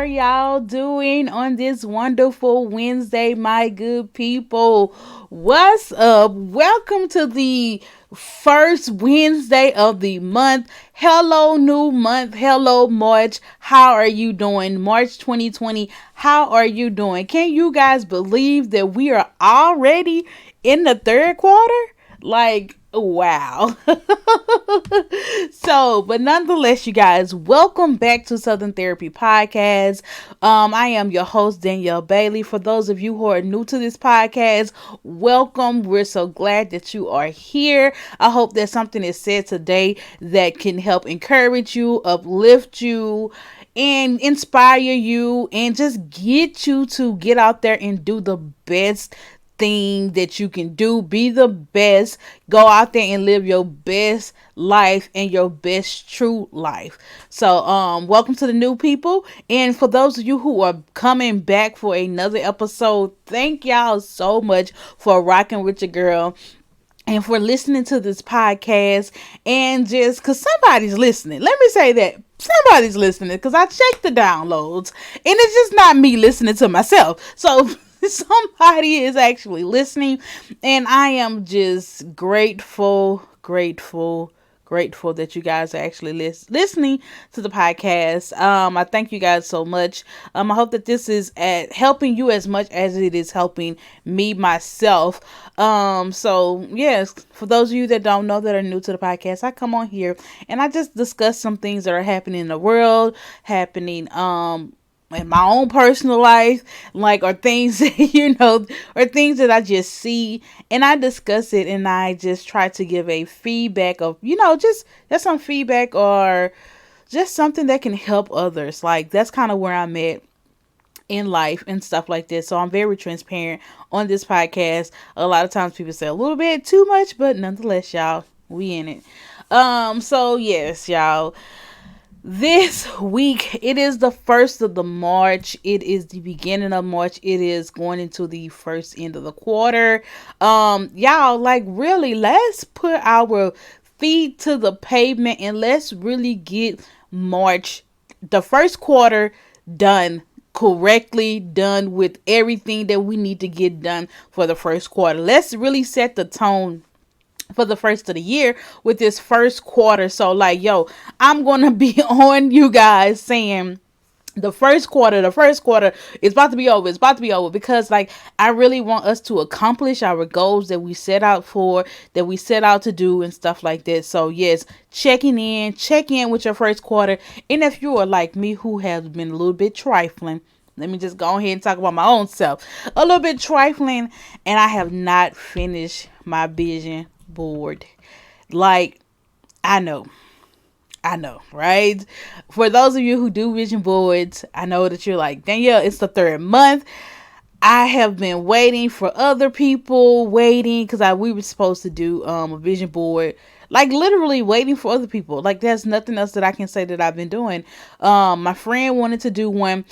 are y'all doing on this wonderful Wednesday, my good people? What's up? Welcome to the first Wednesday of the month. Hello, new month. Hello, March. How are you doing? March 2020. How are you doing? Can you guys believe that we are already in the third quarter? Like, wow. So, but nonetheless, you guys, welcome back to Southern Therapy Podcast. I am your host, Danielle Bailey. For those of you who are new to this podcast, welcome. We're so glad that you are here. I hope that something is said today that can help encourage you, uplift you, and inspire you, and just get you to get out there and do the best thing that you can do. Be the best. Go out there and live your best life and your best true life. So welcome to the new people, and for those of you who are coming back for another episode, thank y'all so much for rocking with your girl and for listening to this podcast. And just because somebody's listening, let me say that somebody's listening, because I checked the downloads and it's just not me listening to myself. So somebody is actually listening, and I am just grateful that you guys are actually listening to the podcast. I thank you guys so much. I hope that this is helping you as much as it is helping me myself. So yes, for those of you that don't know, that are new to the podcast, I come on here and I just discuss some things that are happening in the world, happening in my own personal life, like, or things or things that I just see, and I discuss it, and I just try to give a feedback of, just some feedback, or just something that can help others. Like, that's kind of where I'm at in life and stuff like this. So I'm very transparent on this podcast. A lot of times people say a little bit too much, but nonetheless, y'all, we in it. So yes, y'all, this week, it is the 1st of the March. It is the beginning of March. It is going into the first end of the quarter. Y'all, like, really, let's put our feet to the pavement and let's really get March, the first quarter, done correctly, done with everything that we need to get done for the first quarter. Let's really set the tone for the first of the year with this first quarter. So, like, yo, I'm gonna be on you guys saying the first quarter is about to be over. It's about to be over, because, like, I really want us to accomplish our goals that we set out to do and stuff like that. So yes, check in with your first quarter. And if you are like me, who has been a little bit trifling, let me just go ahead and talk about my own self. A little bit trifling, and I have not finished my vision board. Like, I know, right? For those of you who do vision boards, I know that you're like, Danielle, it's the third month. I have been waiting for other people, because we were supposed to do a vision board, like, literally waiting for other people. Like, there's nothing else that I can say that I've been doing. My friend wanted to do one.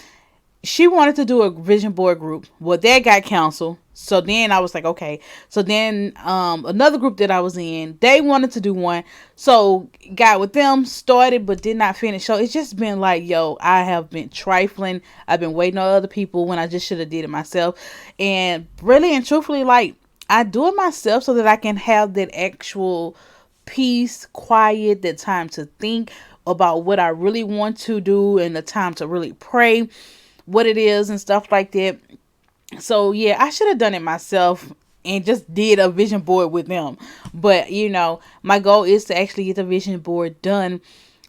She wanted to do a vision board group. Well, that got canceled. So then I was like, okay. So then another group that I was in, they wanted to do one. So got with them, started, but did not finish. So it's just been like, yo, I have been trifling. I've been waiting on other people when I just should have did it myself. And really and truthfully, like, I do it myself so that I can have that actual peace, quiet, that time to think about what I really want to do, and the time to really pray what it is and stuff like that. So yeah, I should have done it myself and just did a vision board with them. But my goal is to actually get the vision board done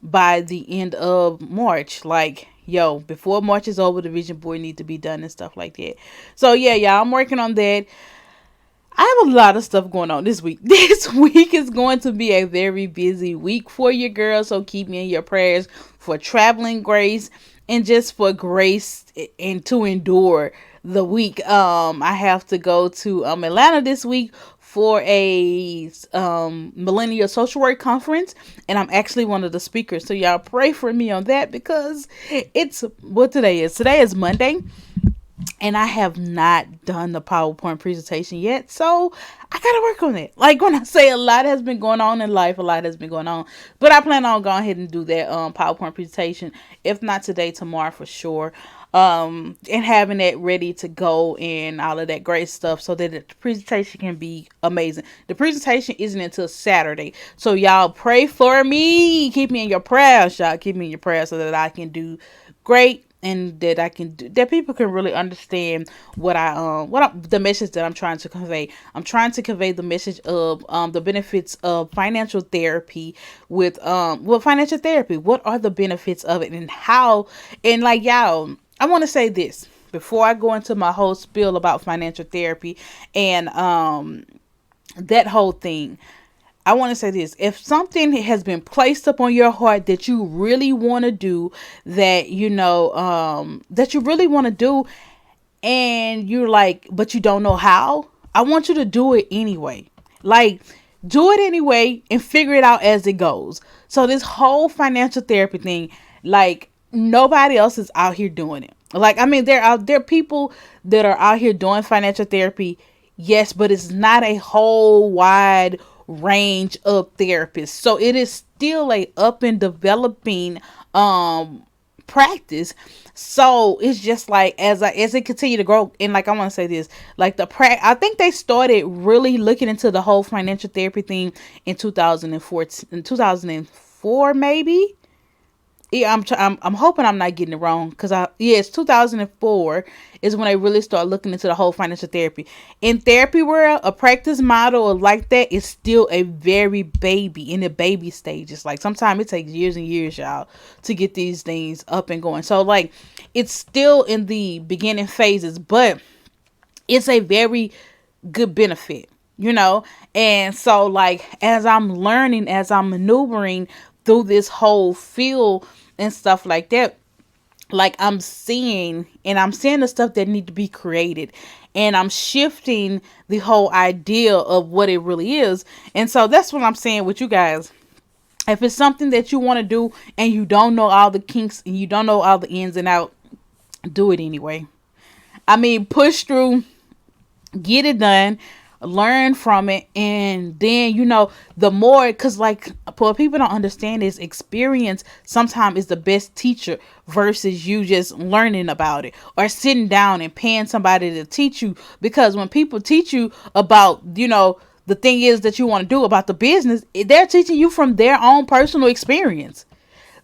by the end of March. Like, yo, before March is over, the vision board needs to be done and stuff like that. So yeah, y'all, I'm working on that. I have a lot of stuff going on this week. This week is going to be a very busy week for your girl. So keep me in your prayers for traveling grace, and just for grace and to endure the week. I have to go to Atlanta this week for a millennial social work conference, and I'm actually one of the speakers. So y'all pray for me on that, because it's what today is. Today is Monday. and I have not done the PowerPoint presentation yet. So I gotta work on it. Like when I say a lot has been going on in life, a lot has been going on. But I plan on going ahead and do that PowerPoint presentation. If not today, tomorrow for sure. And having it ready to go and all of that great stuff so that the presentation can be amazing. The presentation isn't until Saturday. So y'all pray for me. Keep me in your prayers, y'all. Keep me in your prayers so that I can do great, and that I can do, that people can really understand the message that I'm trying to convey. I'm trying to convey the message of the benefits of financial therapy with financial therapy. What are the benefits of it, and how, and like y'all, I want to say this before I go into my whole spiel about financial therapy and that whole thing. I want to say this. If something has been placed upon your heart that you really want to do, that that you really want to do, and you're like, but you don't know how, I want you to do it anyway. Like, do it anyway and figure it out as it goes. So this whole financial therapy thing, like, nobody else is out here doing it. Like, I mean, there are people that are out here doing financial therapy, yes, but it's not a whole wide range of therapists. So it is still a up and developing practice. So it's just like as it continue to grow, and like I want to say this, like I think they started really looking into the whole financial therapy thing in 2014, in 2004 maybe. Yeah, I'm hoping I'm not getting it wrong, because it's 2004 is when they really start looking into the whole financial therapy. In therapy world, a practice model like that is still a very in the baby stages. Like sometimes it takes years and years, y'all, to get these things up and going. So like it's still in the beginning phases, but it's a very good benefit, And so like as I'm learning, as I'm maneuvering through this whole field and stuff like that, like I'm seeing the stuff that need to be created, and I'm shifting the whole idea of what it really is. And so that's what I'm saying with you guys. If it's something that you want to do and you don't know all the kinks and you don't know all the ins and out, do it anyway. I mean, push through, get it done, learn from it, and then the more, because like what people don't understand is experience sometimes is the best teacher versus you just learning about it or sitting down and paying somebody to teach you. Because when people teach you about the thing is that you want to do about the business, they're teaching you from their own personal experience.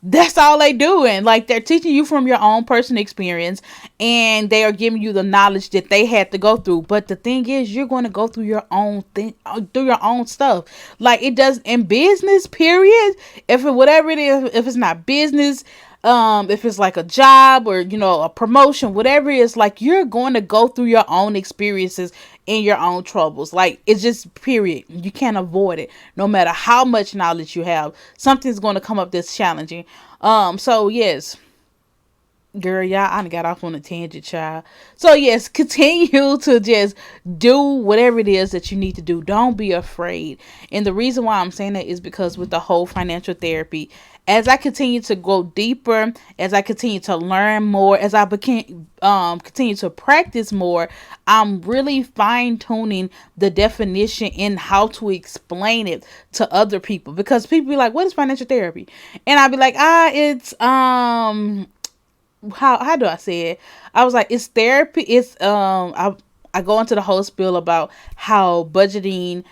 That's all they doing. Like, they're teaching you from your own personal experience, and they are giving you the knowledge that they had to go through. But the thing is, you're going to go through your own thing, through your own stuff. Like it does in business, period. Whatever it is, if it's not business, if it's like a job or a promotion, whatever it is, like you're going to go through your own experiences and your own troubles. Like, it's just period. You can't avoid it. No matter how much knowledge you have, something's going to come up that's challenging. So yes, girl, y'all, I done got off on a tangent, child. So yes, continue to just do whatever it is that you need to do. Don't be afraid. And the reason why I'm saying that is because with the whole financial therapy, as I continue to go deeper, as I continue to learn more, as I continue to practice more, I'm really fine-tuning the definition and how to explain it to other people. Because people be like, what is financial therapy? And I'll be like, it's how do I say it? I was like, it's therapy. It's I go into the whole spiel about how budgeting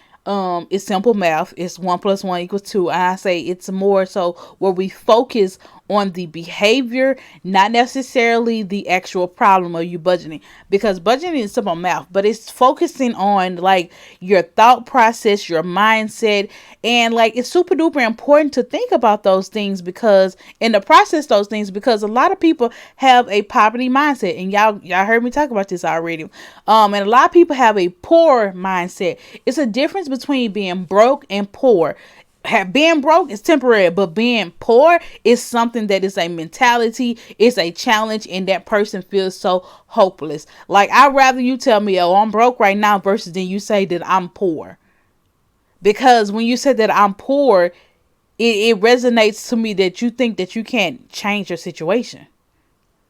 is simple math. It's 1 + 1 = 2. And I say it's more so where we focus on the behavior, not necessarily the actual problem of you budgeting, because budgeting is simple math, but it's focusing on like your thought process, your mindset, and like it's super duper important to think about those things, because in the process those things, because a lot of people have a poverty mindset, and y'all heard me talk about this already. And a lot of people have a poor mindset. It's a difference between being broke and poor. Being broke is temporary, but being poor is something that is a mentality, it's a challenge, and that person feels so hopeless. Like, I'd rather you tell me, oh, I'm broke right now, versus than you say that I'm poor. Because when you say that I'm poor, it resonates to me that you think that you can't change your situation.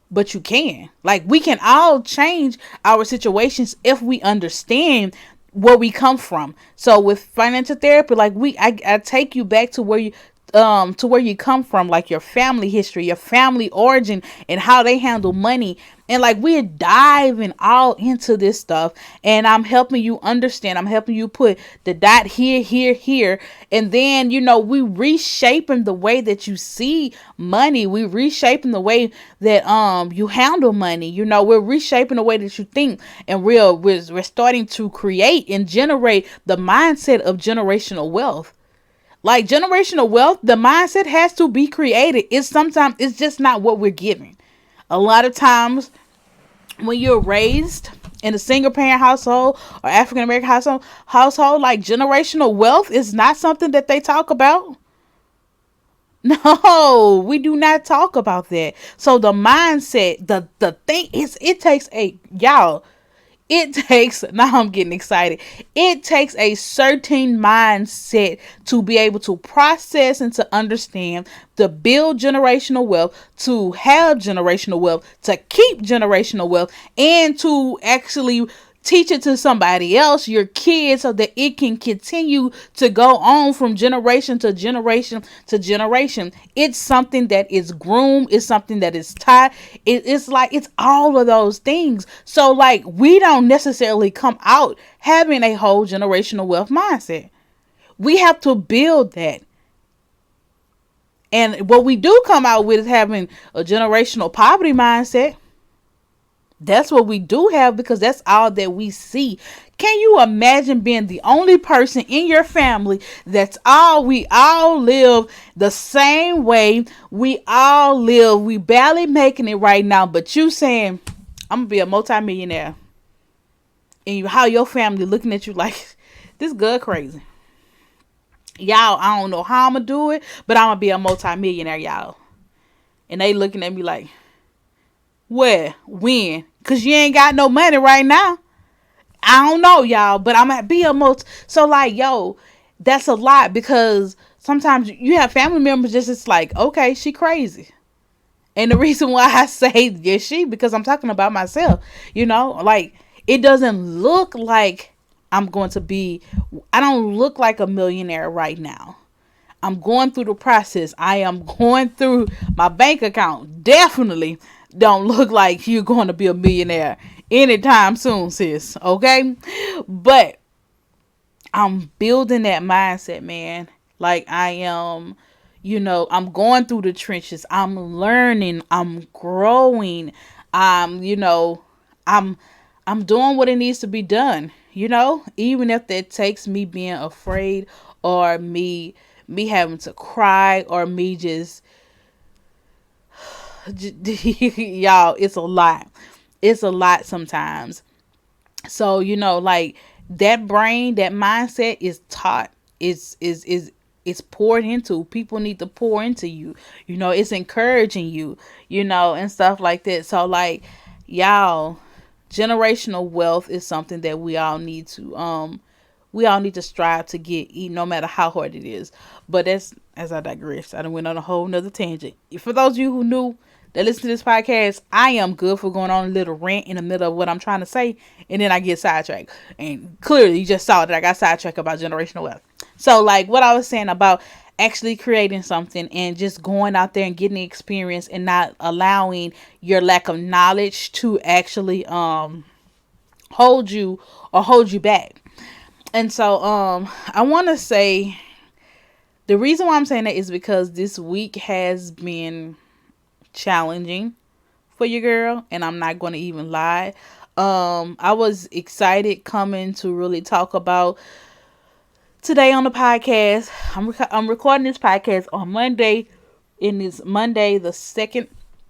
but you can. Like, we can all change our situations if we understand where we come from. So with financial therapy, like, I take you back to where you come from, like your family history, your family origin, and how they handle money. And like, we're diving all into this stuff, and I'm helping you understand. I'm helping you put the dot here, here, here. And then, we reshaping the way that you see money. We reshaping the way that you handle money. We're reshaping the way that you think. And we're starting to create and generate the mindset of generational wealth. Like, generational wealth, the mindset has to be created. It's just not what we're giving. A lot of times when you're raised in a single parent household or African American household, like, generational wealth is not something that they talk about. No, we do not talk about that. So the mindset, the thing is, it takes now I'm getting excited. It takes a certain mindset to be able to process and to understand, to build generational wealth, to have generational wealth, to keep generational wealth, and to actually teach it to somebody else, your kids, so that it can continue to go on from generation to generation to generation. It's something that is groomed. It's something that is taught. It's all of those things. So, like, we don't necessarily come out having a whole generational wealth mindset. We have to build that. And what we do come out with is having a generational poverty mindset. That's what we do have, because that's all that we see. Can you imagine being the only person in your family we all live the same way? We all live, we barely making it right now, but you saying, I'm gonna be a multimillionaire. And how your family looking at you like, this girl crazy. Y'all, I don't know how I'm gonna do it, but I'm gonna be a multimillionaire, y'all. And they looking at me like, where? When? Because you ain't got no money right now. I don't know, y'all, but I'm at be a so, like, yo, that's a lot, because sometimes you have family members just like, okay, she crazy. And the reason why I say yes, because I'm talking about myself, like, it doesn't look like I don't look like a millionaire right now. I'm going through the process. I am going through my bank account. Definitely don't look like you're going to be a millionaire anytime soon, sis. Okay? But I'm building that mindset, man. Like, I am, I'm going through the trenches. I'm learning. I'm growing. I'm doing what it needs to be done, even if that takes me being afraid, or me having to cry, or me just y'all, it's a lot sometimes. So, like, that brain, that mindset is taught, it's poured into. People need to pour into you, it's encouraging you, and stuff like that. So, like, y'all, generational wealth is something that we all need to strive to get, no matter how hard it is. But that's, as I digress, I done went on a whole nother tangent. For those of you who knew that listen to this podcast, I am good for going on a little rant in the middle of what I'm trying to say, and then I get sidetracked. And clearly, you just saw that I got sidetracked about generational wealth. So, like, what I was saying about actually creating something and just going out there and getting the experience, and not allowing your lack of knowledge to actually hold you back. And so I want to say, the reason why I'm saying that is because this week has been challenging for your girl, and I'm not going to even lie. I was excited coming to really talk about today on the podcast. I'm recording this podcast on Monday, and it's Monday the 2nd,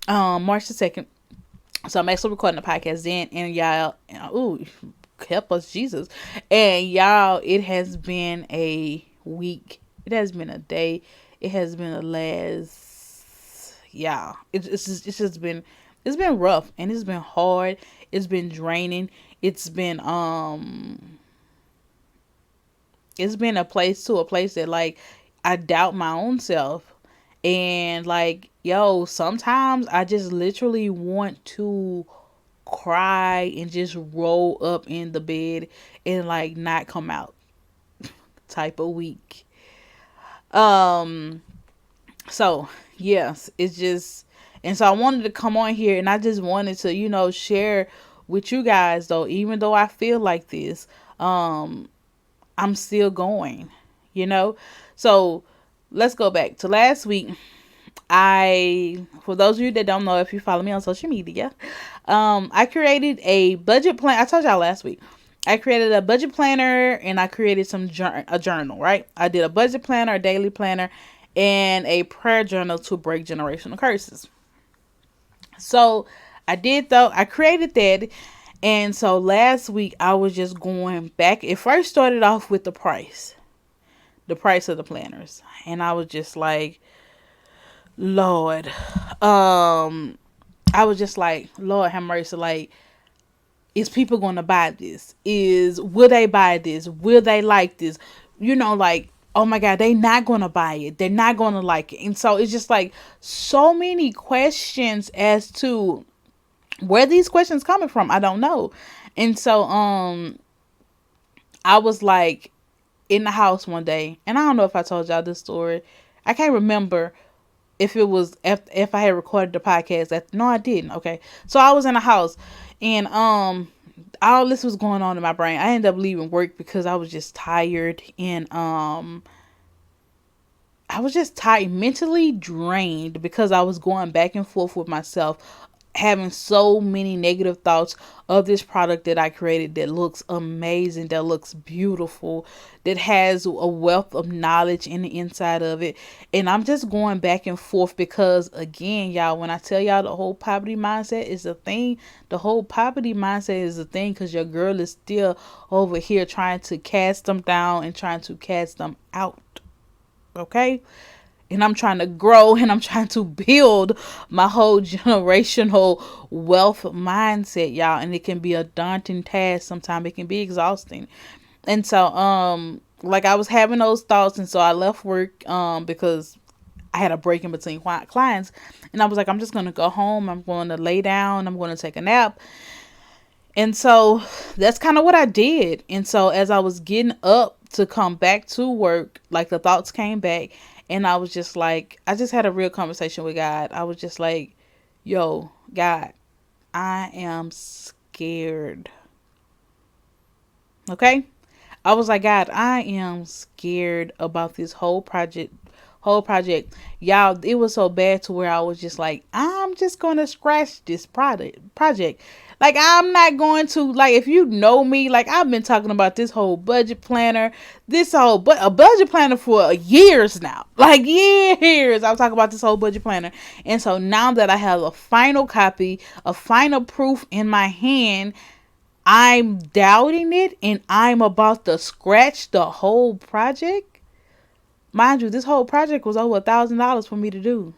March the 2nd. So I'm actually recording the podcast then, and y'all, ooh, help us, Jesus. And y'all, it has been a week. It has been a day. It has been a it's been rough, and it's been hard. It's been draining. It's been a place that, like, I doubt my own self. And like, yo, sometimes I just literally want to cry and just roll up in the bed and like not come out type of week. Um so yes, it's just, and so I wanted to come on here and I just wanted to, share with you guys though, even though I feel like this, um I'm still going, you know? So let's go back to last week. For those of you that don't know, if you follow me on social media, I created a budget plan. I told y'all last week. I created a budget planner and I created a journal, right? I did a budget planner, a daily planner, and a prayer journal to break generational curses. So I created that. And so last week I was just going back. It first started off with the price of the planners. And I was just like, Lord, I was just like, Lord have mercy. Like, is people going to buy this? Will they buy this? Will they like this? Like, oh my God, they not going to buy it. They're not going to like it. And so it's just like so many questions as to where these questions coming from. I don't know. And so, I was like in the house one day, and I don't know if I told y'all this story. I can't remember if it was if I had recorded the podcast. No, I didn't. Okay, so I was in the house, and all this was going on in my brain. I ended up leaving work because I was just tired, and I was just tired, mentally drained, because I was going back and forth with myself, having so many negative thoughts of this product that I created that looks amazing, that looks beautiful, that has a wealth of knowledge in the inside of it. And I'm just going back and forth because, again, y'all, when I tell y'all the whole poverty mindset is a thing, the whole poverty mindset is a thing because your girl is still over here trying to cast them down and trying to cast them out. Okay? And I'm trying to grow and I'm trying to build my whole generational wealth mindset, y'all. And it can be a daunting task. Sometimes it can be exhausting. And so, like, I was having those thoughts, and so I left work, because I had a break in between clients, and I was like, I'm just going to go home. I'm going to lay down. I'm going to take a nap. And so that's kind of what I did. And so as I was getting up to come back to work, like, the thoughts came back, and I was just like, I just had a real conversation with God. I was just like, yo, God, I am scared. Okay? I was like, God, I am scared about this whole project. Y'all, it was so bad to where I was just like, I'm just going to scratch this project. Like, I'm not going to, like, if you know me, like, I've been talking about this whole budget planner, a budget planner for years now. Like, years. I was talking about this whole budget planner. And so now that I have a final copy, a final proof in my hand, I'm doubting it, and I'm about to scratch the whole project. Mind you, this whole project was over $1,000 for me to do.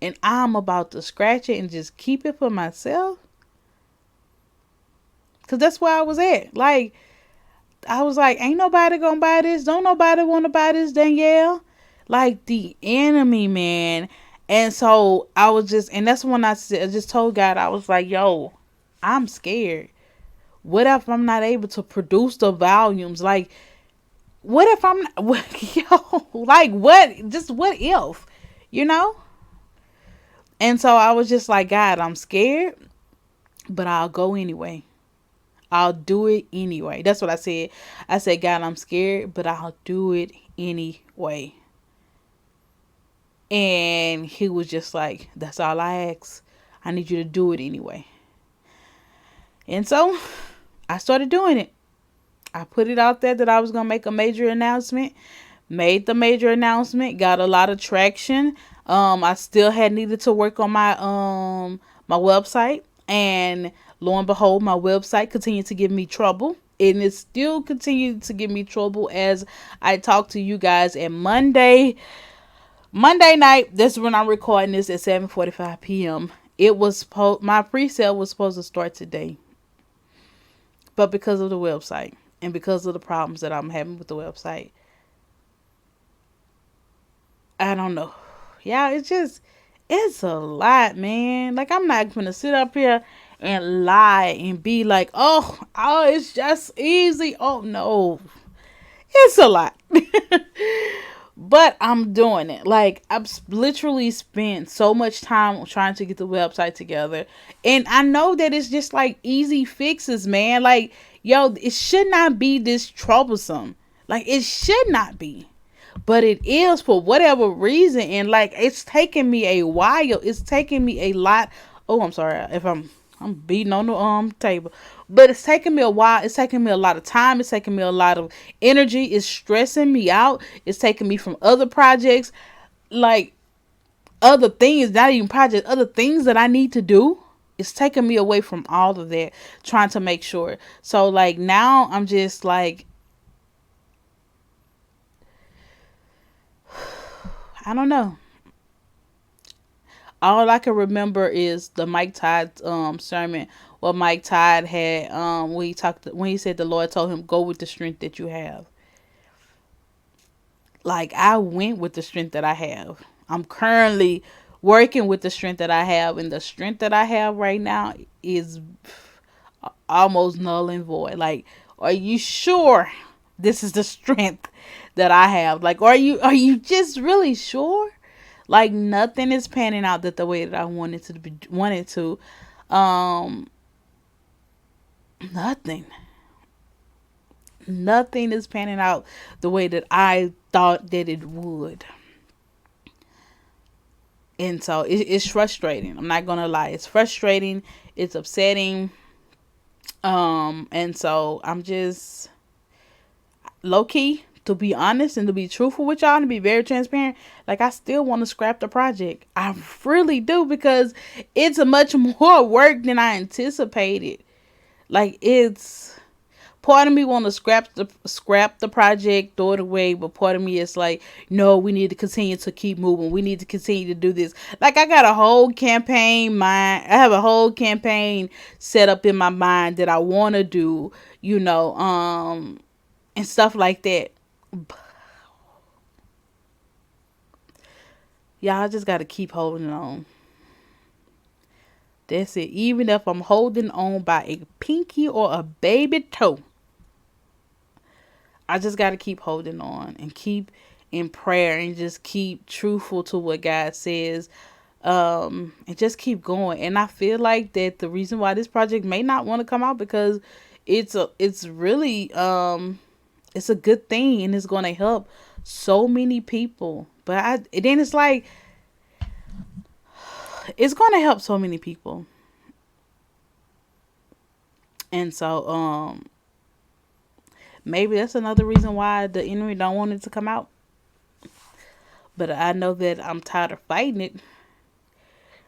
And I'm about to scratch it and just keep it for myself. Because that's where I was at. Like, I was like, ain't nobody gonna buy this. Don't nobody want to buy this, Danielle. Like, the enemy, man. And so I was just, and that's when I just told God, I was like, yo, I'm scared. What if I'm not able to produce the volumes? Like, what if I'm not, yo, like, what if, you know? And so I was just like, God, I'm scared, but I'll go anyway. I'll do it anyway. That's what I said. I said, God, I'm scared, but I'll do it anyway. And he was just like, that's all I ask. I need you to do it anyway. And so I started doing it. I put it out there that I was going to make a major announcement. Made the major announcement. Got a lot of traction. I still had needed to work on my website. And lo and behold, my website continued to give me trouble. And it still continued to give me trouble as I talk to you guys. And Monday night, this is when I'm recording this at 7:45 p.m. My pre-sale was supposed to start today. But because of the website and because of the problems that I'm having with the website, I don't know. Yeah, it's a lot, man. Like, I'm not gonna sit up here and lie and be like, oh, it's just easy. Oh no, it's a lot. But I'm doing it. Like, literally spent so much time trying to get the website together. And I know that it's just like easy fixes, man. Like, yo, it should not be this troublesome. Like, it should not be. But it is for whatever reason. And like, it's taking me a while. It's taking me a lot. Oh, I'm sorry if I'm beating on the table. But it's taking me a while. It's taking me a lot of time. It's taking me a lot of energy. It's stressing me out. It's taking me from other projects, like other things, not even projects, other things that I need to do. It's taking me away from all of that, trying to make sure. So like now I'm just like, I don't know. All I can remember is the Mike Todd sermon. What Mike Todd had when he said the Lord told him, go with the strength that you have. Like, I went with the strength that I have. I'm currently working with the strength that I have, and the strength that I have right now is almost null and void. Like, are you sure this is the strength that I have? Like, are you just really sure? Like, nothing is panning out that the way that I wanted to. Um, nothing. Nothing is panning out the way that I thought that it would. And so it's frustrating. I'm not gonna lie. It's frustrating. It's upsetting. And so I'm just low key, to be honest and to be truthful with y'all and to be very transparent. Like, I still want to scrap the project. I really do, because it's a much more work than I anticipated. Like, it's part of me want to scrap the project, throw it away, but part of me is like, no, we need to continue to keep moving. We need to continue to do this. Like, I got a whole campaign I have a whole campaign set up in my mind that I want to do, and stuff like that. Y'all just got to keep holding on. That's it. Even if I'm holding on by a pinky or a baby toe, I just got to keep holding on and keep in prayer and just keep truthful to what God says. And just keep going. And I feel like that the reason why this project may not want to come out, because it's really it's a good thing and it's going to help so many people. But then it's like, it's going to help so many people. And so maybe that's another reason why the enemy don't want it to come out. But I know that I'm tired of fighting it.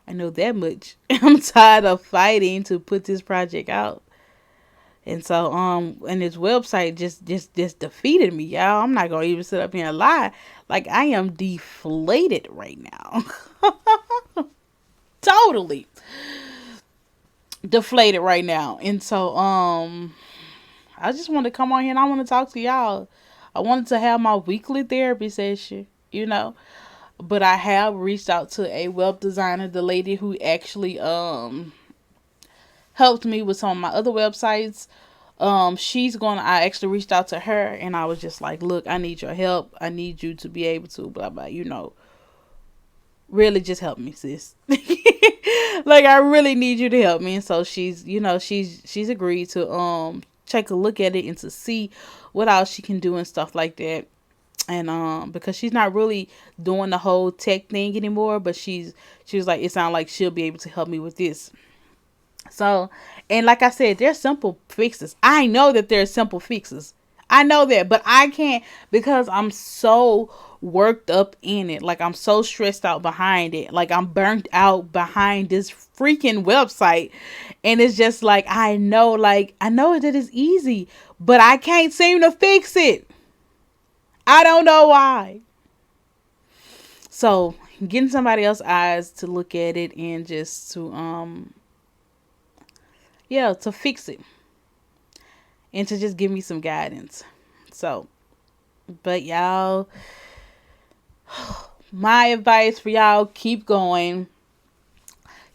I know that much. I'm tired of fighting to put this project out. And so and this website just defeated me, y'all. I'm not gonna even sit up here and lie. Like, I am deflated right now. Totally deflated right now. And so I just want to come on here and I want to talk to y'all. I wanted to have my weekly therapy session. But I have reached out to a web designer, the lady who actually helped me with some of my other websites. I actually reached out to her and I was just like, look, I need your help. I need you to be able to blah blah, really just help me, sis. Like, I really need you to help me. And so she's agreed to take a look at it and to see what else she can do and stuff like that. And because she's not really doing the whole tech thing anymore, but she was like, it sounds like she'll be able to help me with this. So, and like I said, there's simple fixes. I know that there's simple fixes. I know that, but I can't, because I'm so worked up in it. Like, I'm so stressed out behind it. Like, I'm burnt out behind this freaking website. And it's just like, I know that it's easy, but I can't seem to fix it. I don't know why. So, getting somebody else's eyes to look at it and just to to fix it and to just give me some guidance. So, but y'all, my advice for y'all, keep going.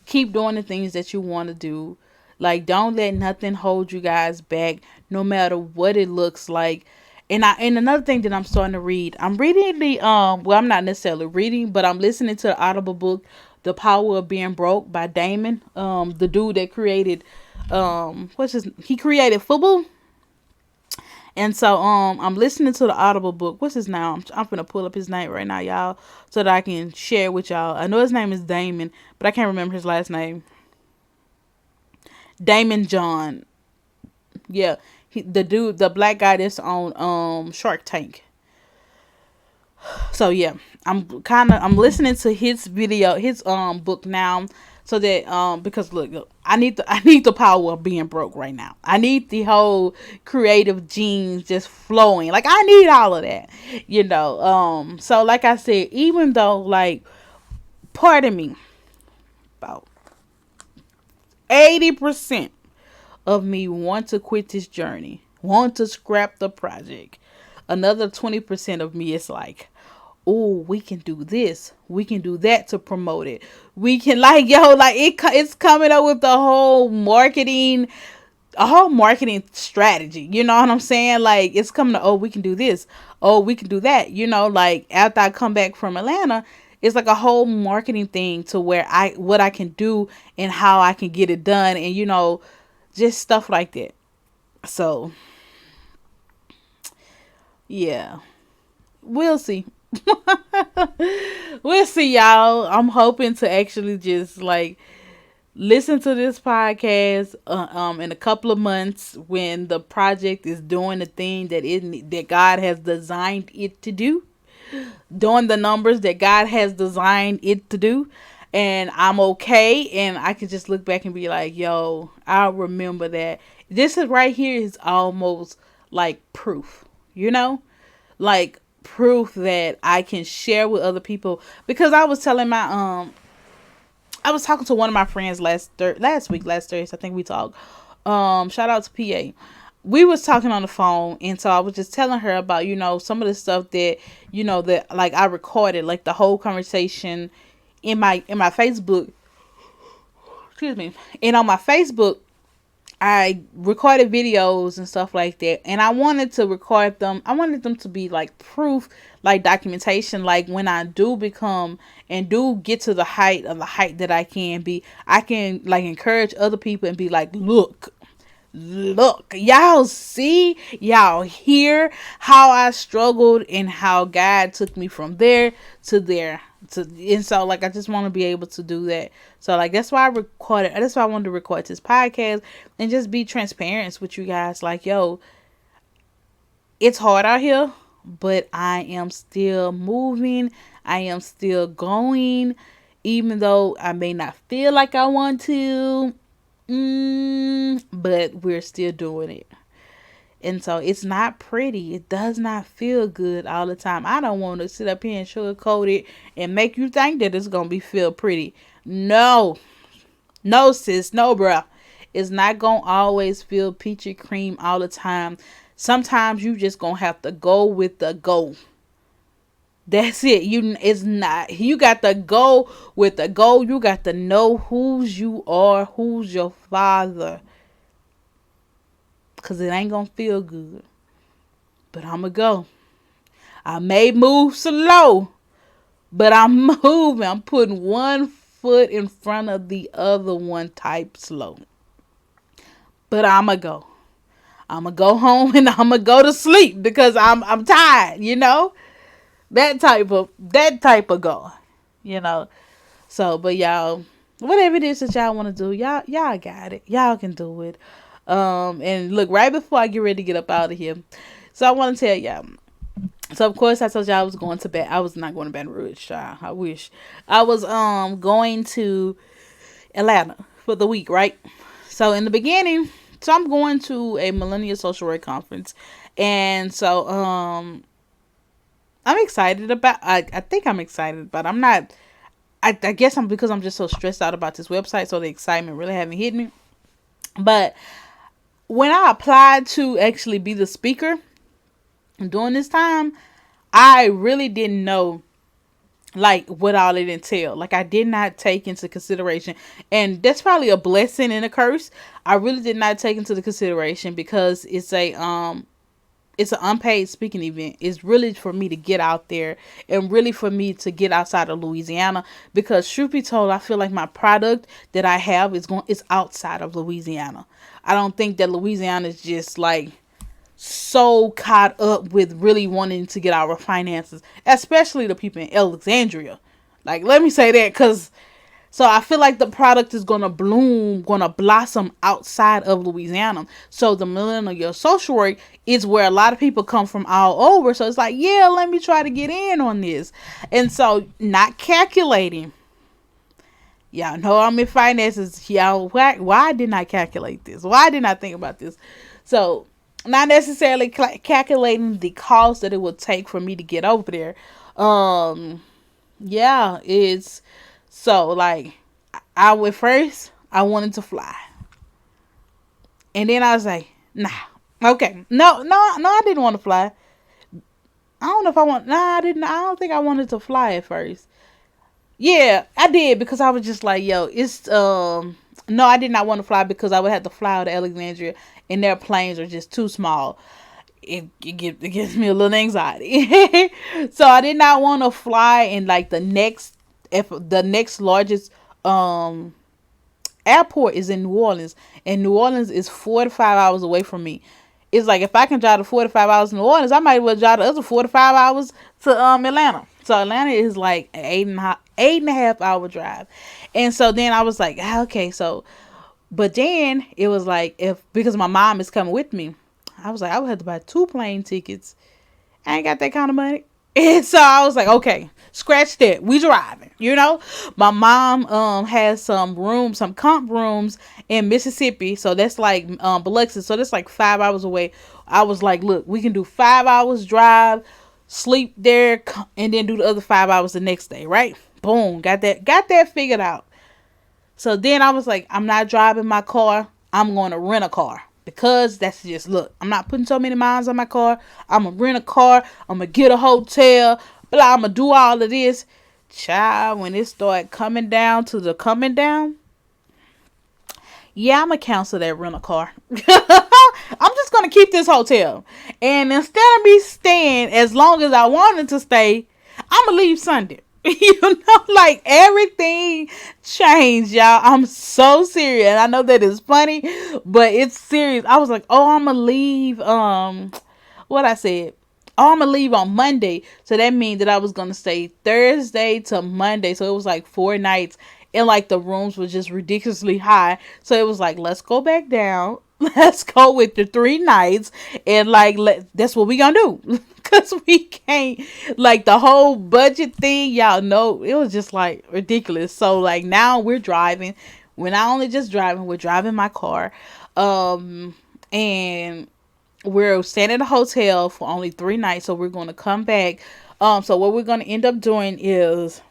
Keep doing the things that you want to do. Like, don't let nothing hold you guys back, no matter what it looks like. And another thing that I'm starting to read, I'm reading the well, I'm not necessarily reading, but I'm listening to the Audible book, The Power of Being Broke by Damon, the dude that created he created football. And so I'm listening to the Audible book. What's his name? I'm gonna pull up his name right now, y'all, so that I can share with y'all. I know his name is Damon, but I can't remember his last name. Damon John. Yeah. The dude, the black guy that's on Shark Tank. So yeah, I'm listening to his video, his book now, so that because look, I need the power of being broke right now. I need the whole creative genes just flowing. Like, I need all of that, so like I said, even though, like, part of me, about 80% of me want to quit this journey, want to scrap the project. Another 20% of me is like, oh, we can do this, we can do that to promote it. We can, like, it's coming up with the whole marketing, a whole marketing strategy. You know what I'm saying? Like, it's coming to, oh, we can do this, oh, we can do that. Like, after I come back from Atlanta, it's like a whole marketing thing to where what I can do and how I can get it done, and just stuff like that. So yeah, we'll see. We'll see, y'all. I'm hoping to actually just, like, listen to this podcast in a couple of months when the project is doing the thing that God has designed it to do, doing the numbers that God has designed it to do, and I'm okay, and I can just look back and be like, yo, I remember that. This is right here is almost like proof, like proof that I can share with other people, because I was telling I was talking to one of my friends last Thursday. I think we talked. Shout out to PA. We was talking on the phone, and so I was just telling her about, some of the stuff that, that, like, I recorded, like, the whole conversation in my Facebook. Excuse me. And on my Facebook, I recorded videos and stuff like that, and I wanted to record them. I wanted them to be like proof, like documentation. Like, when I do become and do get to the height that I can be, I can, like, encourage other people and be like, look, y'all see, y'all hear how I struggled and how God took me from there to there. And so, like, I just want to be able to do that. So, like, that's why I wanted to record this podcast and just be transparent with you guys. Like, yo, it's hard out here, but I am still moving. I am still going, even though I may not feel like I want to. But we're still doing it. And so it's not pretty. It does not feel good all the time. I don't want to sit up here and sugarcoat it and make you think that it's going to feel pretty. No. No, sis. No, bruh. It's not going to always feel peachy cream all the time. Sometimes you just going to have to go with the go. That's it. It's not. You got to go with the go. You got to know whose you are, who's your father. Because it ain't going to feel good. But I'm going to go. I may move slow, but I'm moving. I'm putting one foot in front of the other one type slow. But I'm going to go. I'm going to go home and I'm going to go to sleep because I'm tired, That type of go, So, but y'all, whatever it is that y'all want to do, y'all got it. Y'all can do it. And look, right before I get ready to get up out of here, so I want to tell y'all. So of course I told y'all I was going to bed. I was not going to Baton Rouge, child. I wish. I was going to Atlanta for the week, right? So in the beginning, so I'm going to a Millennial Social Work Conference, and so I'm excited about. I think I'm excited about. I'm not. I guess because I'm just so stressed out about this website, so the excitement really haven't hit me. But when I applied to actually be the speaker during this time, I really didn't know like what all it entailed. Like I did not take into consideration, and that's probably a blessing and a curse. I really did not take into the consideration because it's an unpaid speaking event. It's really for me to get out there and really for me to get outside of Louisiana, because truth be told, I feel like my product that I have is outside of Louisiana. I don't think that Louisiana is just like so caught up with really wanting to get our finances, especially the people in Alexandria. Like, let me say that, because so I feel like the product is gonna bloom, gonna blossom outside of Louisiana. So the millennial social work is where a lot of people come from all over. So it's like, yeah, let me try to get in on this. And so not calculating. Y'all know I'm in finances. Y'all, why didn't I calculate this? Why didn't I think about this? So not necessarily calculating the cost that it would take for me to get over there. Yeah, it's so like I went first. I wanted to fly, and then I was like, nah, okay, no, I didn't want to fly. I don't know if I want. Nah, I didn't. I don't think I wanted to fly at first. Yeah, I did, because I was just like, yo, it's no, I did not want to fly because I would have to fly out of Alexandria, and their planes are just too small. It gives me a little anxiety. So I did not want to fly in like if the next largest um airport is in New Orleans, and New Orleans is 4 to 5 hours away from me. It's like if I can drive the 4 to 5 hours to New Orleans, I might as well drive the other 4 to 5 hours to Atlanta. So Atlanta is like an 8.5 hour drive. And so then I was like, okay, so but then it was like, if because my mom is coming with me, I was like, I would have to buy 2 plane tickets. I ain't got that kind of money. And so I was like, okay, scratch that. We driving, you know. My mom has some comp rooms in Mississippi, so that's like Biloxi, so that's like 5 hours away. I was like, look, we can do 5 hours drive, sleep there, and then do the other 5 hours the next day, right? Boom, got that figured out. So then I was like, I'm not driving my car. I'm going to rent a car. Because that's just, look, I'm not putting so many miles on my car. I'm going to rent a car. I'm going to get a hotel. Blah, I'm going to do all of this. Child, when it started coming down to the coming down, yeah, I'm going to cancel that rent a car. I'm just going to keep this hotel. And instead of me staying as long as I wanted to stay, I'm going to leave Sunday. You know, like everything changed, y'all. I'm so serious. And I know that is funny, but it's serious. I was like, oh, I'm gonna leave what I said. Oh, I'm gonna leave on Monday. So that means that I was gonna stay Thursday to Monday. So it was like 4 nights. And like the rooms were just ridiculously high. So it was like, let's go back down. Let's go with the 3 nights. And like that's what we gonna do. Cause we can't, like, the whole budget thing, y'all know, it was just like ridiculous. So like now we're driving. We're not only just driving, we're driving my car. And we're staying at a hotel for only 3 nights. So we're gonna come back. So what we're gonna end up doing is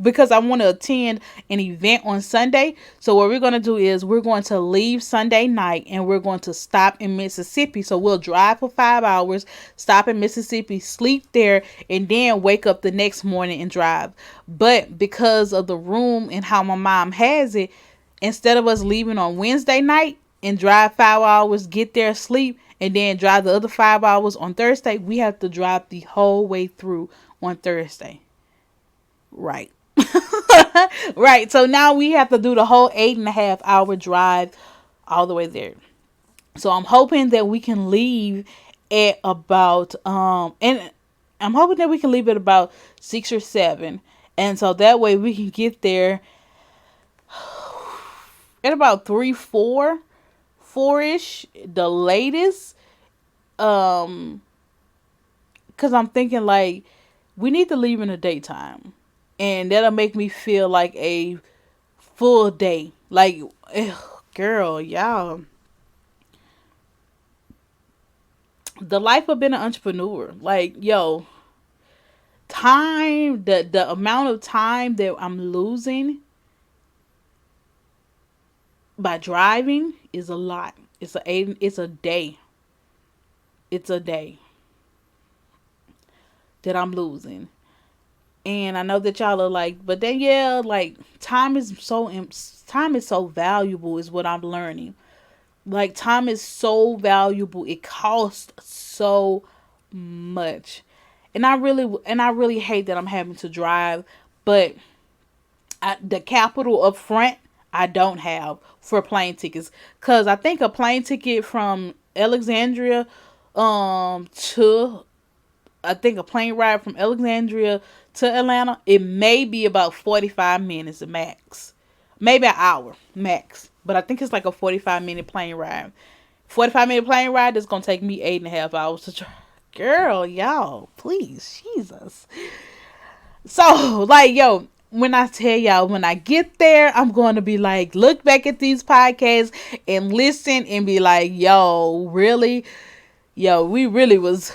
because I want to attend an event on Sunday. So what we're going to do is we're going to leave Sunday night and we're going to stop in Mississippi. So we'll drive for 5 hours, stop in Mississippi, sleep there, and then wake up the next morning and drive. But because of the room and how my mom has it, instead of us leaving on Wednesday night and drive 5 hours, get there, sleep, and then drive the other 5 hours on Thursday, we have to drive the whole way through on Thursday. Right. Right. So now we have to do the whole 8.5 hour drive all the way there. So I'm hoping that we can leave at about and I'm hoping that we can leave at about 6 or 7. And so that way we can get there at about 3, 4 ish, the latest. Cause I'm thinking like we need to leave in the daytime. And that'll make me feel like a full day. Like, ugh, girl, y'all. The life of being an entrepreneur. Like, yo, time, the amount of time that I'm losing by driving is a lot. It's a day. It's a day that I'm losing. And I know that y'all are like, but Danielle, like, time is so valuable is what I'm learning. Like, time is so valuable. It costs so much. And I really hate that I'm having to drive, but the capital up front I don't have for plane tickets, cuz I think a plane ticket from Alexandria to I think a plane ride from Alexandria to Atlanta, it may be about 45 minutes max. Maybe an hour max. But I think it's like a 45-minute plane ride. 45-minute plane ride is going to take me 8.5 hours to try. Girl, y'all, please, Jesus. So, like, yo, when I tell y'all, when I get there, I'm going to be like, look back at these podcasts and listen and be like, yo, really? Yo, we really was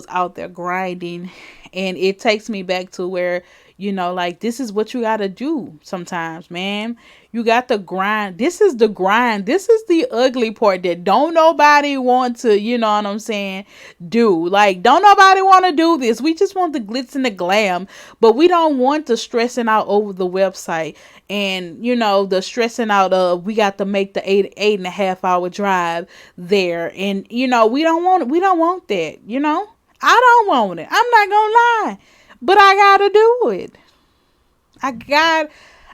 out there grinding. And it takes me back to where, like, this is what you gotta do sometimes, man. You got to grind. This is the grind. This is the ugly part that don't nobody want to, you know what I'm saying, do. Like, don't nobody want to do this. We just want the glitz and the glam, but we don't want the stressing out over the website, and the stressing out of, we got to make the 8.5 hour drive there. And we don't want that. I don't want it. I'm not gonna lie, but I gotta do it.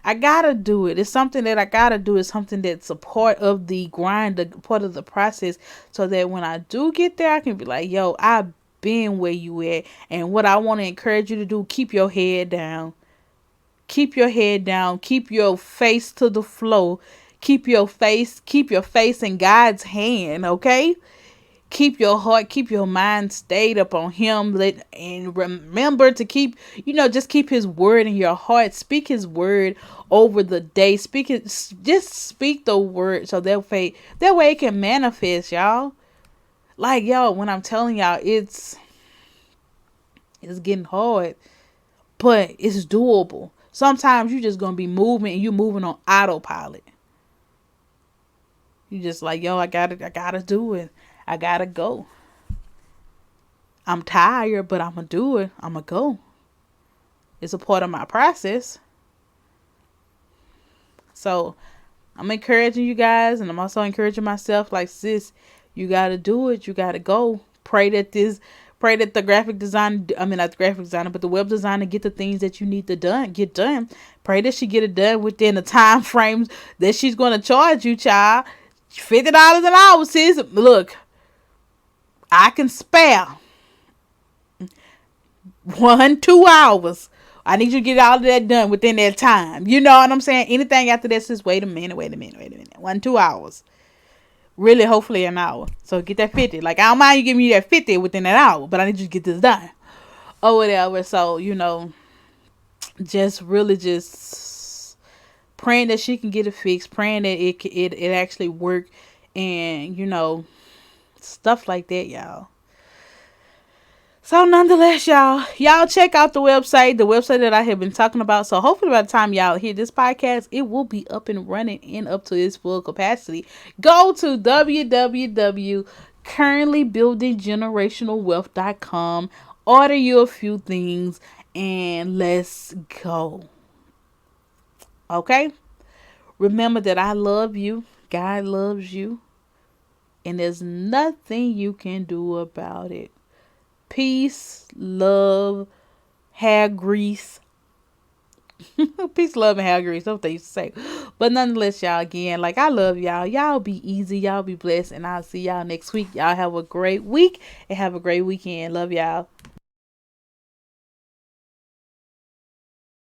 I gotta do it. It's something that I gotta do. It's something that's a part of the grind, a part of the process, so that when I do get there, I can be like, yo, I've been where you at. And what I want to encourage you to do, keep your head down. Keep your head down. Keep your face to the floor. Keep your face in God's hand, okay? Keep your heart, keep your mind stayed up on him. And remember to just keep his word in your heart. Speak his word over the day. Just speak the word, so that way it can manifest, y'all. Like, y'all, when I'm telling y'all, it's getting hard, but it's doable. Sometimes you just gonna be moving, and you moving on autopilot. You just like, yo, I gotta do it. I gotta go. I'm tired, but I'm gonna do it. I'm gonna go. It's a part of my process. So I'm encouraging you guys, and I'm also encouraging myself. Like, sis, you gotta do it. You gotta go. Pray that the graphic designer, not the graphic designer, but the web designer, get the things that you need to get done. Pray that she get it done within the time frames that she's gonna charge you, child. $50 an hour, sis. Look, I can spare 2 hours. I need you to get all of that done within that time. You know what I'm saying? Anything after that, sis, wait a minute. 2 hours. Really, hopefully an hour. So get that 50. Like, I don't mind you giving me that 50 within that hour, but I need you to get this done. Or whatever. So, just praying that she can get it fixed. Praying that it actually work. And, stuff like that, y'all. So nonetheless, y'all check out the website that I have been talking about. So hopefully by the time y'all hear this podcast, it will be up and running and up to its full capacity. Go to www.currentlybuildinggenerationalwealth.com, order you a few things, and let's go. Okay? Remember that I love you. God loves you. And there's nothing you can do about it. Peace, love, hair grease. Peace, love, and hair grease. That's what they used to say. But nonetheless, y'all, again, like, I love y'all. Y'all be easy. Y'all be blessed. And I'll see y'all next week. Y'all have a great week and have a great weekend. Love y'all.